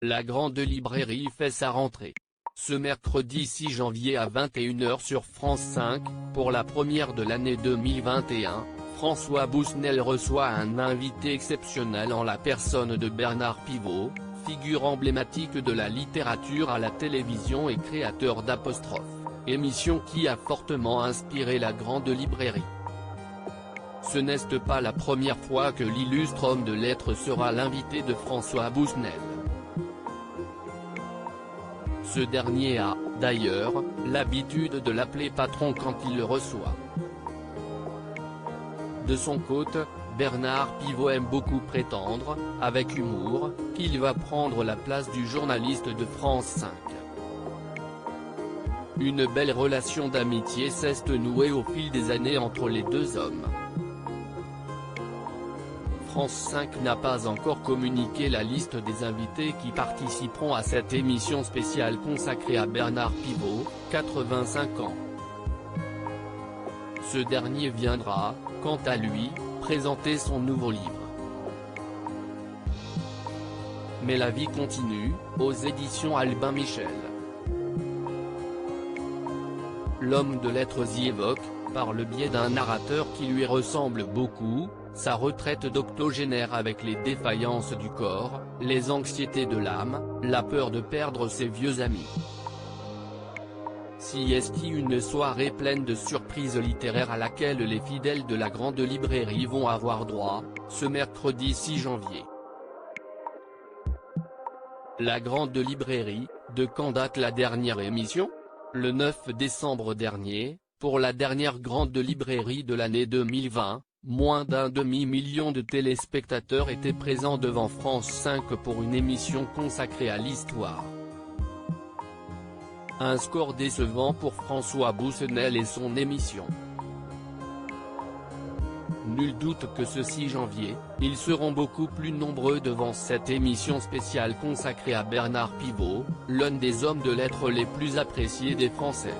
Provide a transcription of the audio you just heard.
La grande librairie fait sa rentrée. Ce mercredi 6 janvier à 21 h sur France 5, pour la première de l'année 2021, François Bousnel reçoit un invité exceptionnel en la personne de Bernard Pivot, figure emblématique de la littérature à la télévision et créateur d'Apostrophe, émission qui a fortement inspiré la grande librairie. Ce n'est pas la première fois que l'illustre homme de lettres sera l'invité de François Bousnel. Ce dernier a, d'ailleurs, l'habitude de l'appeler patron quand il le reçoit. De son côté, Bernard Pivot aime beaucoup prétendre, avec humour, qu'il va prendre la place du journaliste de France 5. Une belle relation d'amitié s'est nouée au fil des années entre les deux hommes. France 5 n'a pas encore communiqué la liste des invités qui participeront à cette émission spéciale consacrée à Bernard Pivot, 85 ans. Ce dernier viendra, quant à lui, présenter son nouveau livre. Mais la vie continue, aux éditions Albin Michel. L'homme de lettres y évoque, par le biais d'un narrateur qui lui ressemble beaucoup, sa retraite d'octogénaire avec les défaillances du corps, les anxiétés de l'âme, la peur de perdre ses vieux amis. Si est une soirée pleine de surprises littéraires à laquelle les fidèles de la grande librairie vont avoir droit, ce mercredi 6 janvier. La grande librairie, de quand date la dernière émission? Le 9 décembre dernier, pour la dernière grande librairie de l'année 2020, moins d'un demi-million de téléspectateurs étaient présents devant France 5 pour une émission consacrée à l'histoire. Un score décevant pour François Bousnel et son émission. Nul doute que ce 6 janvier, ils seront beaucoup plus nombreux devant cette émission spéciale consacrée à Bernard Pivot, l'un des hommes de lettres les plus appréciés des Français.